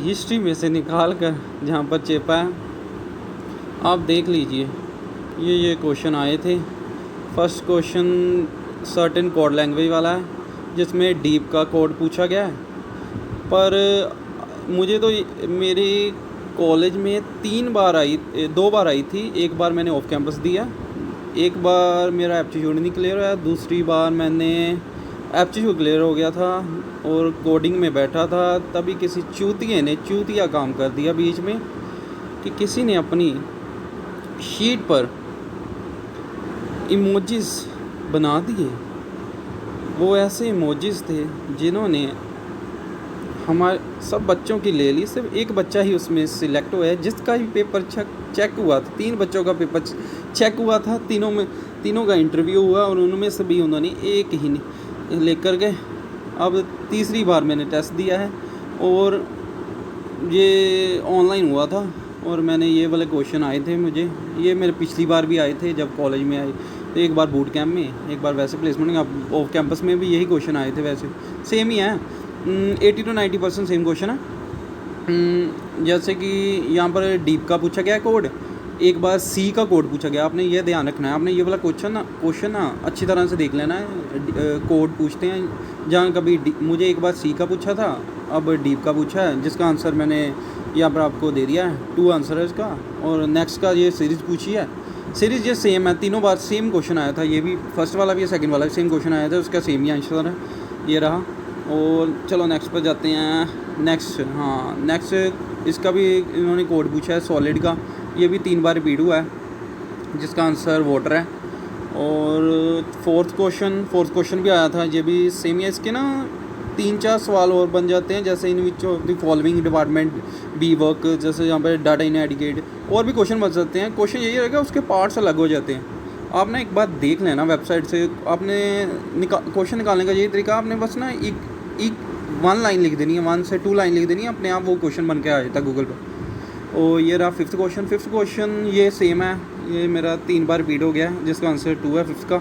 History में से निकाल कर जहाँ पर चेपा है आप देख लीजिए। ये क्वेश्चन आए थे। First question certain code language वाला है जिसमें डीप का कोड पूछा गया है। पर मुझे तो मेरे कॉलेज में 2 बार आई थी। एक बार मैंने ऑफ कैंपस दिया, एक बार मेरा एप्टीट्यूड नहीं क्लियर हुआ, दूसरी बार मैंने एप्टीट्यूड क्लियर हो गया था और कोडिंग में बैठा था। तभी किसी चूतिए ने चूतिया काम कर दिया बीच में कि किसी ने अपनी शीट पर इमोजीज बना दिए। वो ऐसे इमोजीज थे जिन्होंने हमारे सब बच्चों की ले ली। सिर्फ एक बच्चा ही उसमें सिलेक्ट हुआ है जिसका भी पेपर चेक हुआ था। 3 बच्चों का पेपर चेक हुआ था, तीनों का इंटरव्यू हुआ और उनमें से भी उन्होंने एक ही लेकर गए। अब तीसरी बार मैंने टेस्ट दिया है और ये ऑनलाइन हुआ था और मैंने ये वाले क्वेश्चन आए थे मुझे। ये मेरे पिछली बार भी आए थे जब कॉलेज में आए, तो एक बार बूट कैंप में, एक बार वैसे प्लेसमेंट में। अब ऑफ कैंपस में भी यही क्वेश्चन आए थे। वैसे सेम ही है, 80 to 90% सेम क्वेश्चन है। जैसे कि यहाँ पर डीप का पूछा गया कोड, एक बार सी का कोड पूछा गया। आपने ये ध्यान रखना है, आपने ये वाला क्वेश्चन ना अच्छी तरह से देख लेना है। कोड पूछते हैं जहाँ कभी मुझे एक बार सी का पूछा था, अब डीप का पूछा है, जिसका आंसर मैंने यहाँ पर आपको दे दिया है। 2 आंसर है इसका। और नेक्स्ट का ये सीरीज़ पूछी है। सीरीज़ ये सेम है, तीनों बार सेम क्वेश्चन आया था। ये भी फर्स्ट वाला भी, सेकंड वाला भी सेम क्वेश्चन आया था, उसका सेम ही आंसर है, ये रहा। और चलो नेक्स्ट पर जाते हैं। नेक्स्ट इसका भी इन्होंने कोड पूछा है सॉलिड का। ये भी 3 बार रिपीट हुआ है, जिसका आंसर वाटर है। और फोर्थ क्वेश्चन भी आया था, ये भी सेम है। इसके ना 3-4 सवाल और बन जाते हैं, जैसे in which of the following department be work, जैसे यहाँ पर डाटा इन एडिकेट। और भी क्वेश्चन बन जाते हैं। क्वेश्चन यही रहेगा, उसके पार्ट्स अलग हो जाते हैं। आप ना एक बात देख लेना वेबसाइट से, आपने क्वेश्चन निकालने का यही तरीका, आपने बस ना एक 1 लाइन लिख देनी है, 1 से 2 लाइन लिख देनी है, अपने आप वो क्वेश्चन बन के आ जाता है गूगल पर। और ये रहा फिफ्थ क्वेश्चन ये सेम है, ये मेरा 3 बार रिपीट हो गया, जिसका आंसर 2 है फिफ्थ का।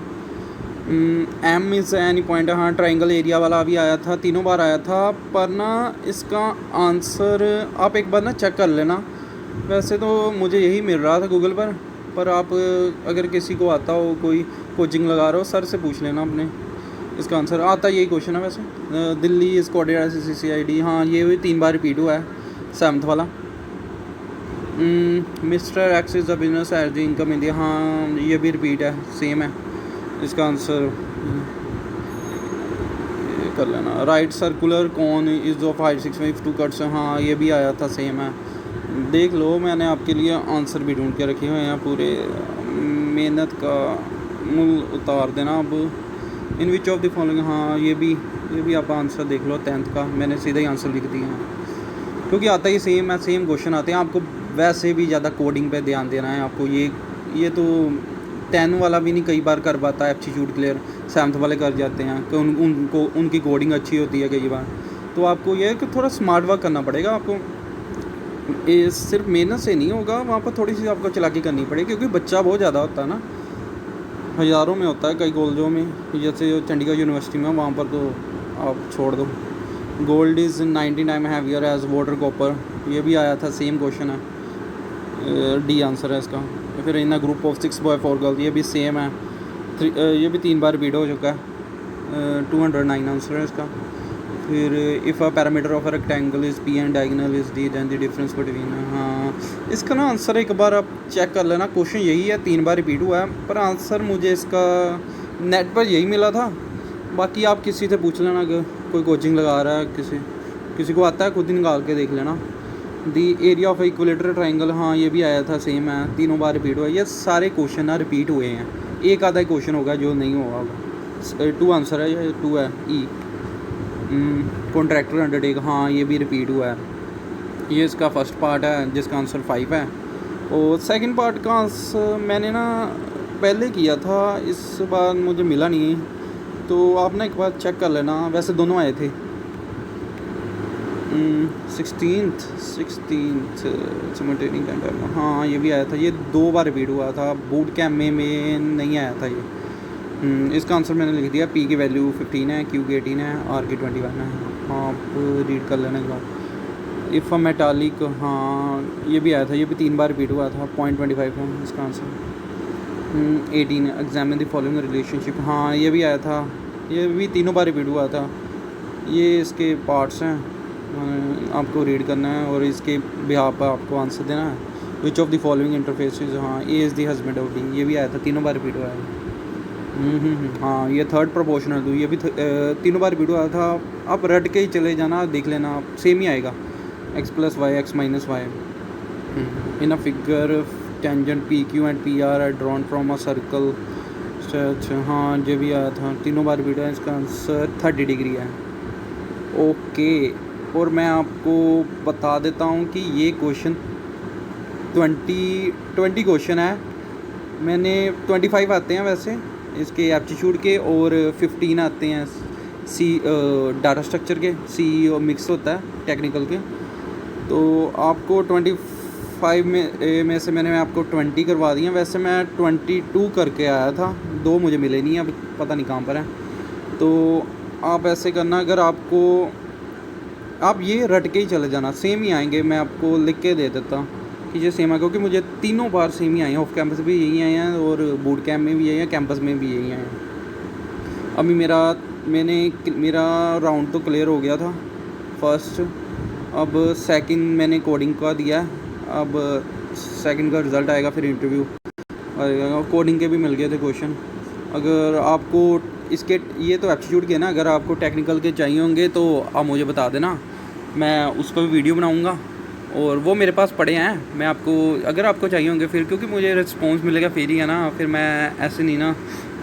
एम इज़ एनी पॉइंट, हाँ ट्राइंगल एरिया वाला भी आया था, 3 बार आया था। पर ना इसका आंसर आप एक बार ना चेक कर लेना। वैसे तो मुझे यही मिल रहा था गूगल पर आप अगर किसी को आता हो, कोई कोचिंग लगा रहे हो, सर से पूछ लेना अपने। इसका आंसर आता यही क्वेश्चन है वैसे। Delhi is coded as CCID, हाँ ये भी 3 बार रिपीट हुआ है, 7th वाला। Mister X is the business as the income India, हाँ ये भी रिपीट है, सेम है। इसका आंसर कर लेना। राइट सर्कुलर कौन इज़ ऑफ हाइट 6.2 कट्स, हाँ ये भी आया था, सेम है। देख लो, मैंने आपके लिए आंसर भी ढूंढ के रखे हुए हैं, पूरे मेहनत का मूल उतार देना। अब इन विच ऑफ द फॉलोइंग, हाँ ये भी आप आंसर देख लो 10th का, मैंने सीधा ही आंसर लिख दिया है क्योंकि आता ही सेम है, सेम क्वेश्चन आते हैं। आपको वैसे भी ज़्यादा कोडिंग पे ध्यान देना है आपको। ये तो 10 वाला भी नहीं कई बार कर पाता है एप्टीट्यूड क्लियर, 7th वाले कर जाते हैं कि उनको उनकी कोडिंग अच्छी होती है कई बार। तो आपको ये है कि थोड़ा स्मार्ट वर्क करना पड़ेगा आपको। ये सिर्फ मेहनत से नहीं होगा, वहाँ पर थोड़ी सी आपको चालाकी करनी पड़ेगी, क्योंकि बच्चा बहुत ज़्यादा होता है ना, हज़ारों में होता है कई कॉलेजों में, जैसे चंडीगढ़ यूनिवर्सिटी में, वहाँ पर तो आप छोड़ दो। Gold is 90 time heavier as water copper, ये भी आया था, सेम क्वेश्चन है, डी आंसर है इसका। फिर in group of 6 boy 4 girl, ये भी सेम है, ये भी 3 बार रिपीट हो चुका है, 209 आंसर है इसका। फिर if a parameter of a rectangle is P and diagonal is D then the difference between, हाँ इसका ना आंसर एक बार आप चेक कर लेना। क्वेश्चन यही है, 3 बार रिपीट हुआ है, पर आंसर मुझे इसका नेट पर यही मिला था। बाकी आप किसी से पूछ लेना, कि कोई कोचिंग लगा रहा है, किसी को आता है, खुद ही निकाल के देख लेना। The area of equilateral triangle, हाँ ये भी आया था, सेम है, 3 बार रिपीट हुआ है। ये सारे क्वेश्चन ना रिपीट हुए हैं, एक आधा क्वेश्चन होगा जो नहीं होगा। 2 आंसर है, ये 2 है। ई कॉन्ट्रैक्टर अंडरटेक, हाँ ये भी रिपीट हुआ है। ये इसका फर्स्ट पार्ट है, जिसका आंसर 5 है। और सेकंड पार्ट का आंसर मैंने ना पहले किया था, इस बार मुझे मिला नहीं, तो आप ना एक बार चेक कर लेना। वैसे दोनों आए थे, 16th सिमल्टेनियस टाइम, हाँ ये भी आया था। ये 2 बार रिपीट हुआ था, बूट कैम्प में नहीं आया था ये। इसका आंसर मैंने लिख दिया, पी की वैल्यू 15 है, क्यू की 18 है, आर की 21 है। हाँ आप रीड कर लेने के बाद इफ़ अ मेटालिक, हाँ ये भी आया था, ये भी 3 बार रिपीट हुआ था। 0.25 है इसका answer. 18 examine the following relationship, हाँ ये भी आया था, ये भी तीनों बार रिपीट हुआ था। ये इसके पार्ट्स हैं, आपको रीड करना है और इसके बिहाफ पर आपको आंसर देना है। Which of the following interfaces, हाँ A is the husband of D, ये भी आया था, तीनों बार रिपीट हुआ है। हाँ ये थर्ड प्रोपोर्शनल टू, ये भी तीनों बार रिपीट हुआ था। आप रट के ही चले जाना, देख लेना, आप सेम ही आएगा, x + y x - y। In a figure tangent PQ and PR are drawn from a circle. अच्छा हाँ ये भी आया था, तीनों बार रिपीट हुआ है। इसका आंसर 30 डिग्री है। ओके, और मैं आपको बता देता हूँ कि ये क्वेश्चन 20 क्वेश्चन है। मैंने 25 आते हैं वैसे इसके एप्टीट्यूड के, और 15 आते हैं डाटा स्ट्रक्चर के, सी और मिक्स होता है टेक्निकल के। तो आपको 25 में से मैंने आपको 20 करवा दिया। वैसे मैं 22 करके आया था, 2 मुझे मिले नहीं, अब पता नहीं कहाँ पर है। तो आप ऐसे करना, अगर आपको, आप ये रट के ही चले जाना, सेम ही आएंगे। मैं आपको लिख के दे देता कि ये सेम है, क्योंकि मुझे तीनों बार सेम ही आए हैं। ऑफ कैंपस भी यही आए हैं और बूट कैम्प में भी यही हैं, कैंपस में भी यही आए हैं। अभी मेरा राउंड तो क्लियर हो गया था फर्स्ट, अब सेकंड मैंने कोडिंग का दिया है। अब सेकंड का रिज़ल्ट आएगा, फिर इंटरव्यू आएगा। कोडिंग के भी मिल गए थे क्वेश्चन। अगर आपको इसके, ये तो एप्टीट्यूड के ना, अगर आपको टेक्निकल के चाहिए होंगे तो आप मुझे बता देना, मैं उस पर भी वीडियो बनाऊँगा। और वो मेरे पास पड़े हैं, मैं आपको, अगर आपको चाहिए होंगे फिर, क्योंकि मुझे रिस्पॉन्स मिलेगा फिर ही है ना, फिर मैं ऐसे नहीं ना,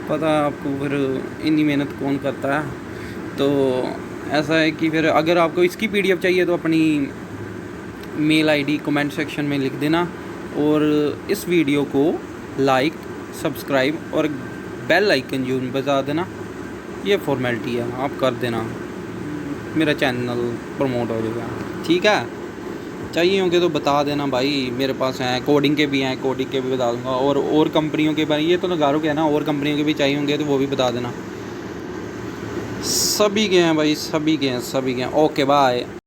पता आपको फिर इतनी मेहनत कौन करता है। तो ऐसा है कि फिर अगर आपको इसकी PDF चाहिए तो अपनी मेल ID कमेंट सेक्शन में लिख देना, और इस वीडियो को लाइक, सब्सक्राइब और बेल आइकन जो बजा देना। ये फॉर्मेलिटी है, आप कर देना, मेरा चैनल प्रमोट हो जाएगा। ठीक है, चाहिए होंगे तो बता देना भाई, मेरे पास हैं, कोडिंग के भी हैं, कोडिंग के भी बता दूंगा। और कंपनियों के बारे, ये तो नगारों के हैं ना, और कंपनियों के भी चाहिए होंगे तो वो भी बता देना। सभी के हैं भाई, सभी के हैं। Okay bye.